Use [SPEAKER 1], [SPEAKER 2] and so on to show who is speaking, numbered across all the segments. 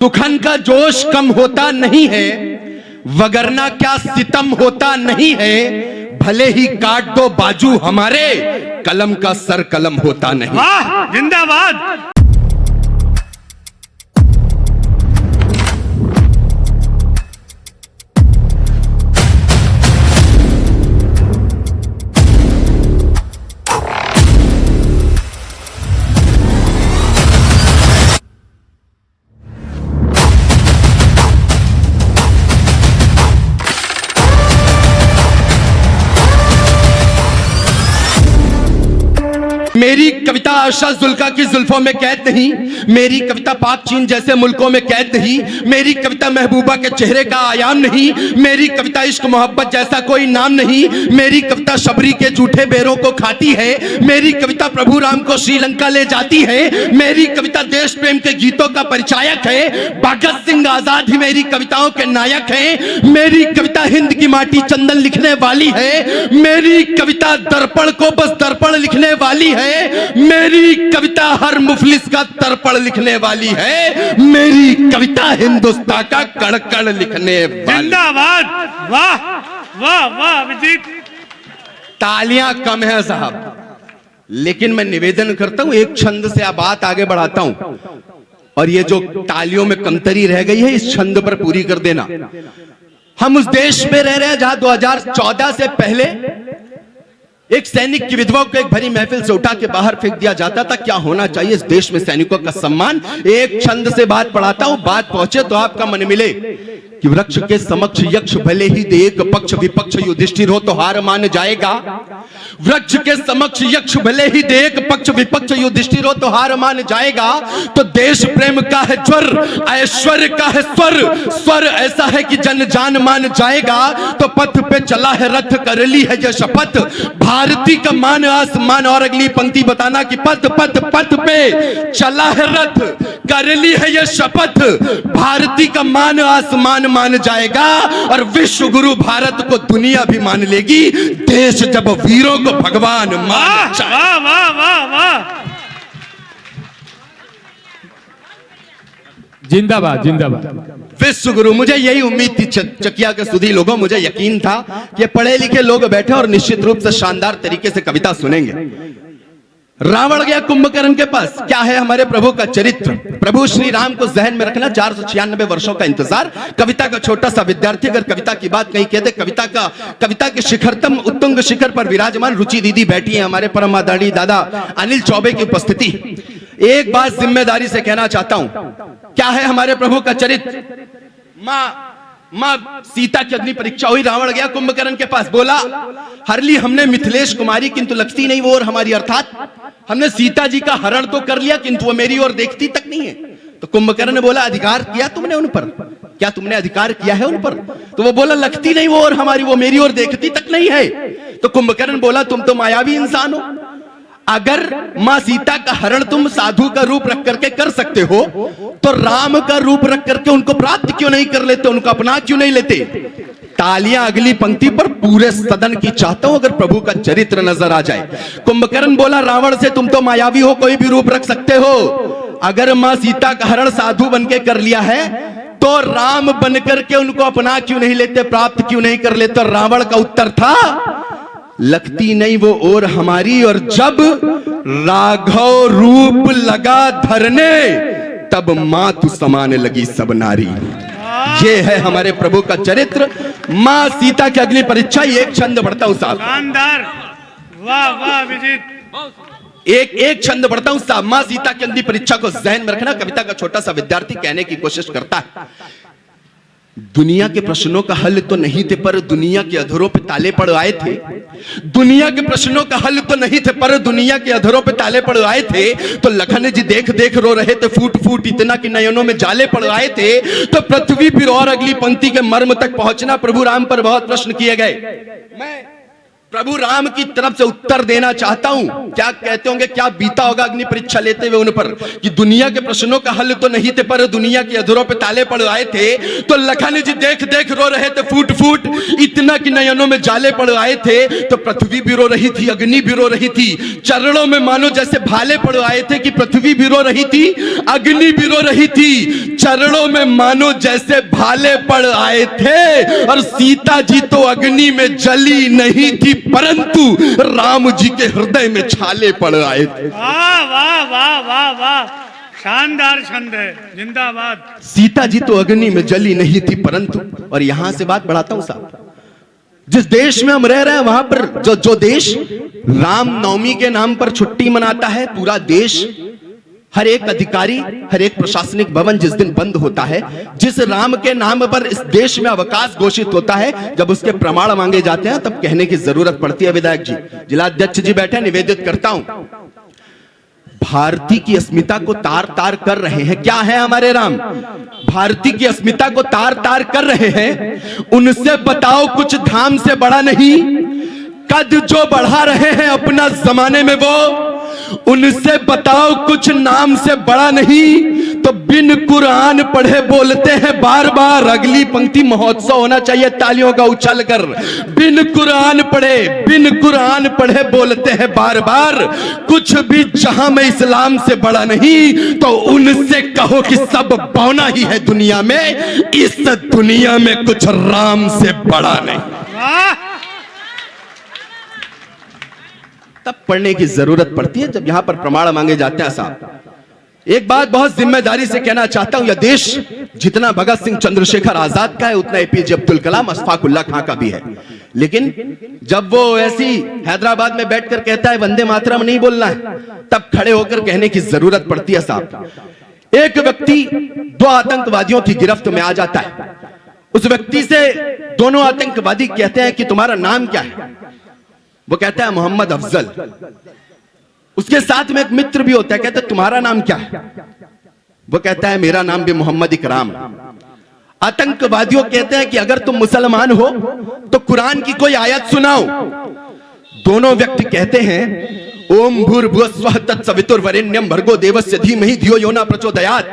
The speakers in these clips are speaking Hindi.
[SPEAKER 1] दुखन का जोश कम होता नहीं है, वगरना क्या सितम होता नहीं है। भले ही काट दो बाजू हमारे, कलम का सर कलम होता नहीं।
[SPEAKER 2] वाह, जिंदाबाद।
[SPEAKER 1] मेरी कविता आशा जुल्का की जुल्फों में कैद नहीं, मेरी कविता पाक चीन जैसे मुल्कों में कैद नहीं, मेरी कविता महबूबा के चेहरे का आयाम नहीं, मेरी कविता इश्क मोहब्बत जैसा कोई नाम नहीं, मेरी कविता शबरी के झूठे बेरों को खाती है, मेरी कविता प्रभु राम को श्रीलंका ले जाती है, मेरी कविता देश प्रेम के गीतों का परिचायक है, भगत सिंह आजाद ही मेरी कविताओं के नायक हैं, मेरी कविता हिंद की माटी चंदन लिखने वाली है, मेरी कविता दर्पण को बस दर्पण लिखने वाली है, मेरी कविता हर मुफलिस का तर्पण लिखने वाली है, मेरी कविता हिंदुस्तान का कड़-कड़ लिखने वाली।
[SPEAKER 2] जिंदाबाद। वाह वाह वाह अभिजीत।
[SPEAKER 1] तालियां कम है साहब, लेकिन मैं निवेदन करता हूं एक छंद से आप बात आगे बढ़ाता हूं, और ये जो तालियों में कमतरी रह गई है इस छंद पर पूरी कर देना। हम उस देश में रह रहे हैं जहां 2014 से पहले एक सैनिक की विधवा को एक भरी महफिल से उठा के बाहर फेंक दिया जाता था। क्या होना चाहिए इस देश में सैनिकों का सम्मान। एक छंद से बात पढ़ाता हूं, बात पहुंचे तो आपका मन मिले कि वृक्ष के समक्ष यक्ष भले ही दे एक पक्ष विपक्ष युधिष्ठिर हो तो हार मान जाएगा। वृक्ष के समक्ष यक्ष भले ही दे एक पक्ष विपक्ष युधिष्ठिर हो तो हार मान जाएगा। तो देश प्रेम का है ज्वर, ऐश्वर्य का है स्वर, स्वर ऐसा है कि जन जान मान जाएगा। तो पथ पे चला है रथ कर ली है ये शपथ, भारती का मान आसमान। और अगली पंक्ति बताना कि पथ पथ पथ पे चला है रथ कर ली है ये शपथ, भारती का मान आसमान मान जाएगा। और विश्व गुरु भारत को दुनिया भी मान लेगी, देश जब वीरों को भगवान मान जाए।
[SPEAKER 2] वाह वाह वाह वाह।
[SPEAKER 3] जिंदाबाद जिंदाबाद।
[SPEAKER 1] विश्व गुरु, मुझे यही उम्मीद थी चकिया के सुधी लोगों, मुझे यकीन था कि पढ़े लिखे लोग बैठे और निश्चित रूप से शानदार तरीके से कविता सुनेंगे। रावण गया कुंभकर्ण के पास, क्या है हमारे प्रभु का चरित्र। प्रभु श्री राम को जहन में रखना, 496 वर्षों का इंतजार। कविता का छोटा सा विद्यार्थी अगर कविता की बात कहीं कहते, कविता के शिखरतम उत्तुंग शिखर पर विराजमान रुचि दीदी बैठी है, हमारे परम आदरणीय दादा अनिल चौबे की उपस्थिति। एक बात जिम्मेदारी से कहना चाहता हूं, क्या है हमारे प्रभु का चरित्र। मां सीता की अग्नि परीक्षा हुई, रावण गया कुंभकर्ण के पास, बोला हर ली हमने मिथिलेश कुमारी किंतु लगती नहीं वो और हमारी, अर्थात हमने सीता जी का हरण तो कर लिया किंतु वो मेरी ओर देखती तक नहीं है। तो कुंभकर्ण ने बोला अधिकार किया तुमने उन पर, क्या तुमने अधिकार किया है उन पर। तो वो बोला लगती नहीं वो और हमारी, वो मेरी ओर देखती तक नहीं है। तो कुंभकर्ण बोला तुम तो मायावी इंसान हो, अगर मां सीता का हरण तुम साधु का रूप रख करके कर सकते हो तो राम का रूप रख करके उनको प्राप्त क्यों नहीं कर लेते, उनको अपना क्यों नहीं लेते। तालियां अगली पंक्ति पर पूरे सदन की चाहता हूं अगर प्रभु का चरित्र नजर आ जाए। कुंभकर्ण बोला रावण से तुम तो मायावी हो, कोई भी रूप रख सकते हो, अगर मां सीता का हरण साधु बन के कर लिया है तो राम बनकर के उनको अपना क्यों नहीं लेते, प्राप्त क्यों नहीं कर लेते। रावण का उत्तर था लगती नहीं वो और हमारी, और जब राघव रूप लगा धरने तब मातु समान लगी सब नारी। ये है हमारे प्रभु का चरित्र, मां सीता की अग्नि परीक्षा। एक छंद पढ़ता हूं साहब,
[SPEAKER 2] शानदार। वाह वाह अभिजीत।
[SPEAKER 1] एक छंद पढ़ता हूं साहब। मां सीता की अग्नि परीक्षा को जहन में रखना। कविता का छोटा सा विद्यार्थी कहने की कोशिश करता है, दुनिया के प्रश्नों का हल तो नहीं थे पर दुनिया के अधरों पे ताले पड़ आए थे। दुनिया के प्रश्नों का हल तो नहीं थे पर दुनिया के अधरों पे ताले पड़ आए थे। तो लखन जी देख देख रो रहे थे, फूट फूट इतना कि नयनों में जाले पड़ आए थे। तो पृथ्वी फिर और अगली पंक्ति के मर्म तक पहुंचना। प्रभु राम पर बहुत प्रश्न किए गए। प्रभु राम की तरफ से उत्तर देना चाहता हूं। क्या कहते होंगे, क्या बीता होगा अग्नि परीक्षा लेते हुए उन पर, कि दुनिया के प्रश्नों का हल तो नहीं थे, पर दुनिया के अधरों पे ताले पड़ आए थे। तो लखन जी देख देख रो रहे थे फूट फूट, इतना कि नयनों में जाले पड़ आए थे। तो पृथ्वी भी रो रही थी, अग्नि भी रो रही थी, चरणों में मानो जैसे भाले पड़ आए थे, कि पृथ्वी भी रो रही थी, अग्नि भी रो रही थी, चरणों में मानो जैसे भाले पड़ आए थे। और सीता जी तो अग्नि में जली नहीं थी, परंतु राम जी के हृदय में छाले पड़ आए थे।
[SPEAKER 2] वाह वाह वाह वाह वाह, शानदार छंद है, जिंदाबाद।
[SPEAKER 1] सीता जी तो अग्नि में जली नहीं थी, परंतु, और यहां से बात बढ़ाता हूं साहब, जिस देश में हम रह रहे हैं वहां पर जो देश राम नवमी के नाम पर छुट्टी मनाता है, पूरा देश, हर एक अधिकारी, हर एक प्रशासनिक भवन जिस दिन बंद होता है, जिस राम के नाम पर इस देश में अवकाश घोषित होता है, जब उसके प्रमाण मांगे जाते हैं तब कहने की जरूरत पड़ती है। विधायक जी, जिलाध्यक्ष जी बैठे, निवेदित करता हूं, भारती की अस्मिता को तार तार कर रहे हैं। क्या है हमारे राम? भारती की अस्मिता को तार तार कर रहे हैं। उनसे बताओ कुछ धाम से बड़ा नहीं, कद जो बढ़ा रहे हैं अपना जमाने में वो, उनसे बताओ कुछ नाम से बड़ा नहीं। तो बिन कुरान पढ़े बोलते हैं बार बार, अगली पंक्ति महोत्सव होना चाहिए तालियों का उछल कर। बिन कुरान पढ़े बोलते हैं बार बार, कुछ भी जहां में इस्लाम से बड़ा नहीं। तो उनसे कहो कि सब बौना ही है दुनिया में, इस दुनिया में कुछ राम से बड़ा नहीं।
[SPEAKER 2] वाह,
[SPEAKER 1] तब पढ़ने की जरूरत पड़ती है जब यहां पर प्रमाण मांगे जाते हैं। साहब, एक बात बहुत जिम्मेदारी से कहना चाहता हूं, यह देश जितना भगत सिंह चंद्रशेखर आजाद का है, उतना एपीजे अब्दुल कलाम, अशफाक उल्लाह खां का भी है। लेकिन जब वो ऐसी हैदराबाद में बैठकर कहता है वंदे मातरम नहीं बोलना है, तब खड़े होकर कहने की जरूरत पड़ती है। साहब, एक व्यक्ति दो आतंकवादियों की गिरफ्त में आ जाता है। उस व्यक्ति से दोनों आतंकवादी कहते हैं कि तुम्हारा नाम क्या है? वो कहता है मोहम्मद अफजल। उसके साथ में एक मित्र भी होता है, कहता है तुम्हारा नाम क्या है? वो कहता है मेरा नाम भी मोहम्मद इकराम। आतंकवादियों कहते हैं कि अगर तुम मुसलमान हो तो कुरान की कोई आयत सुनाओ। दोनों व्यक्ति कहते हैं ओम भूर्भुवस्वः तत्सवितुर्वरेण्यं भर्गो देवस्य धीमहि धियो यो न प्रचोदयात्।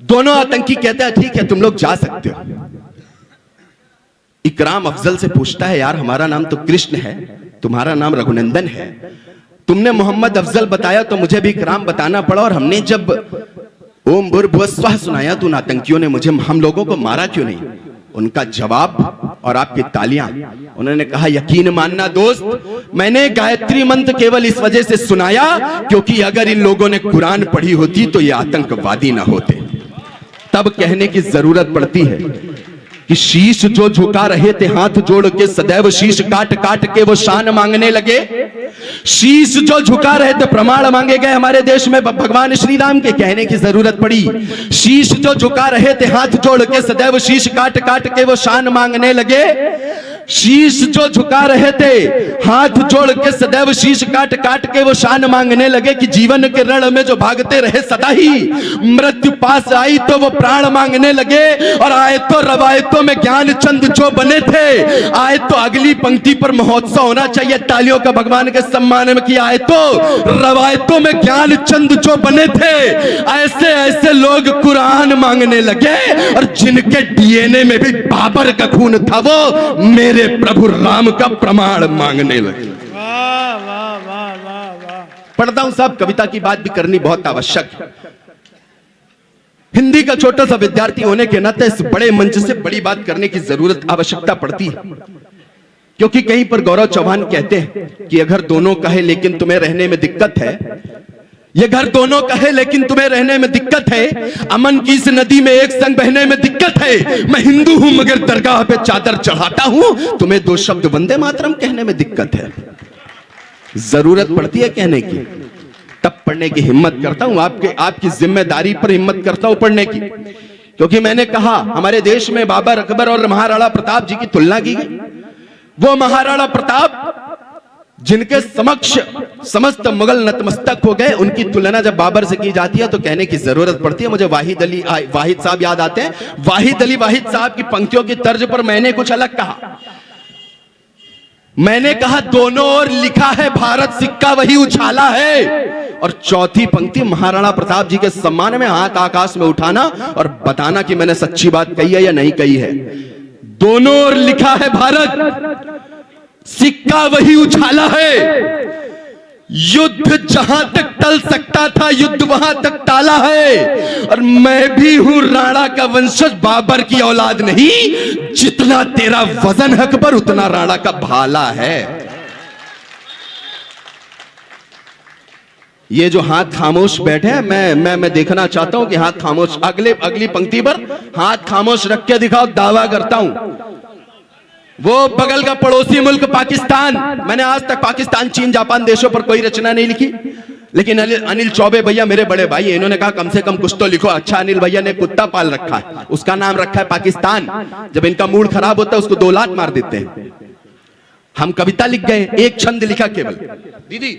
[SPEAKER 1] दोनों आतंकी कहते हैं ठीक है, तुम लोग जा सकते हो। इकराम अफजल से पूछता है यार हमारा नाम तो कृष्ण है, तुम्हारा नाम रघुनंदन है, तुमने मोहम्मद अफजल बताया तो मुझे भी इकराम बताना पड़ा, और हमने जब ओम भूर्भुवस्वः सुनाया तो उन आतंकियों ने हम लोगों को मारा क्यों नहीं? उनका जवाब और आपकी तालियां। उन्होंने कहा यकीन मानना दोस्त, मैंने गायत्री मंत्र केवल इस वजह से सुनाया क्योंकि अगर इन लोगों ने कुरान पढ़ी होती तो ये आतंकवादी ना होते। तब कहने की जरूरत पड़ती है कि शीश जो झुका रहे थे हाथ जोड़ के, सदैव शीश काट काट के वो शान मांगने लगे। शीश जो झुका रहे थे, प्रमाण मांगे गए हमारे देश में भगवान श्री राम के, कहने की जरूरत पड़ी। शीश जो झुका रहे थे हाथ जोड़ के, सदैव शीश काट काट के वो शान मांगने लगे। शीश जो झुका रहे थे हाथ जोड़ के, सदैव शीश काट काट के वो शान मांगने लगे कि जीवन के रण में जो भागते रहे सदा ही, मृत्यु पास आई तो वो प्राण मांगने लगे। और आयतों रवायतों में ज्ञान चंद जो बने थे, आए तो अगली पंक्ति पर महोत्सव होना चाहिए तालियों का भगवान के सम्मान में, कि आए तो रवायतों में ज्ञान चंद जो बने थे, ऐसे ऐसे लोग कुरान मांगने लगे। और जिनके डीएनए में भी बाबर का खून था, वो मेरे प्रभु राम का प्रमाण मांगने लगे।
[SPEAKER 2] वाह वाह वाह वाह वाह।
[SPEAKER 1] पढ़ता हूं साहब, कविता की बात भी करनी बहुत आवश्यक है। हिंदी का छोटा सा विद्यार्थी होने के नाते इस बड़े मंच से बड़ी बात करने की जरूरत आवश्यकता पड़ती है, क्योंकि कहीं पर गौरव चौहान कहते हैं कि अगर दोनों कहे लेकिन तुम्हें रहने में दिक्कत है, ये घर दोनों का है लेकिन तुम्हें रहने में दिक्कत है, अमन की इस नदी में एक संग बहने में दिक्कत है, मैं हिंदू हूं मगर दरगाह पे चादर चढ़ाता हूं, तुम्हें दो शब्द वंदे मातरम कहने में दिक्कत है। जरूरत पड़ती है कहने की, तब पढ़ने की हिम्मत करता हूं, आपकी जिम्मेदारी पर हिम्मत करता हूं पढ़ने की। क्योंकि मैंने कहा हमारे देश में बाबर अकबर और महाराणा प्रताप जी की तुलना की गई। वो महाराणा प्रताप जिनके समक्ष समस्त मुगल नतमस्तक हो गए, उनकी तुलना जब बाबर से की जाती है तो कहने की जरूरत पड़ती है। मुझे वाहिद साहब याद आते हैं। वाहिद साहब की पंक्तियों की तर्ज पर मैंने कुछ अलग कहा। मैंने कहा दोनों ओर लिखा है भारत, सिक्का वही उछाला है। और चौथी पंक्ति, महाराणा प्रताप जी के सम्मान में हाथ आकाश में उठाना और बताना कि मैंने सच्ची बात कही है या नहीं कही है। दोनों ओर लिखा है भारत, सिक्का वही उछाला है। युद्ध जहां तक टल सकता था, युद्ध वहां तक टाला है। और मैं भी हूं राणा का वंशज, बाबर की औलाद नहीं। जितना तेरा वजन है अकबर, उतना राणा का भाला है। ये जो हाथ खामोश बैठे हैं, मैं देखना चाहता हूं कि हाथ खामोश, अगली पंक्ति पर हाथ खामोश रख के दिखाओ, दावा करता हूं। वो बगल का पड़ोसी मुल्क पाकिस्तान, मैंने आज तक पाकिस्तान, चीन, जापान देशों पर कोई रचना नहीं लिखी, लेकिन अनिल चौबे भैया मेरे बड़े भाई, इन्होंने कहा कम से कम कुछ तो लिखो। अच्छा, अनिल भैया ने कुत्ता पाल रखा है, उसका नाम रखा है पाकिस्तान। जब इनका मूड खराब होता है उसको 2 लात मार देते हैं। हम कविता लिख गए, एक छंद लिखा केवल, दीदी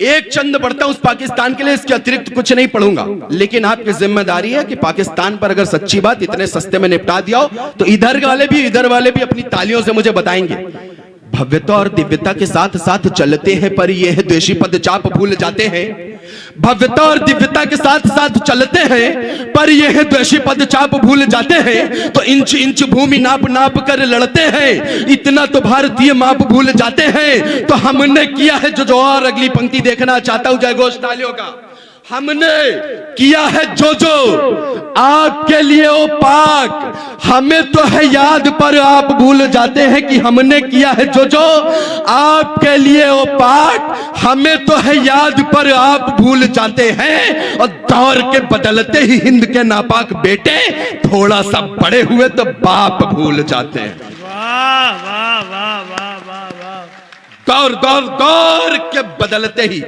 [SPEAKER 1] एक छंद पढ़ता हूं उस पाकिस्तान के लिए, इसके अतिरिक्त कुछ नहीं पढ़ूंगा। लेकिन आपकी जिम्मेदारी है कि पाकिस्तान पर अगर सच्ची बात इतने सस्ते में निपटा दिया हो तो इधर वाले भी अपनी तालियों से मुझे बताएंगे। भव्यता और दिव्यता के साथ साथ चलते हैं, पर यह द्वेषी पदचाप भूल जाते हैं। भव्यता और दिव्यता के साथ साथ चलते हैं, पर यह द्वेषी पदचाप भूल जाते हैं। तो इंच इंच भूमि नाप नाप कर लड़ते हैं, इतना तो भारतीय माप भूल जाते हैं। तो हमने किया है जो और अगली पंक्ति देखना चाहता हूं, जयघोष तालियों का। हमने किया है जो आपके लिए ओ पाक, हमें तो है याद पर आप भूल जाते हैं कि हमने किया है जो आपके लिए ओ पाक, हमें तो है याद पर आप भूल जाते हैं। और दौर के बदलते ही हिंद के नापाक बेटे थोड़ा सा बड़े हुए तो बाप भूल जाते हैं।
[SPEAKER 2] वाह वाह वाह वाह वाह वाह।
[SPEAKER 1] दौर के बदलते ही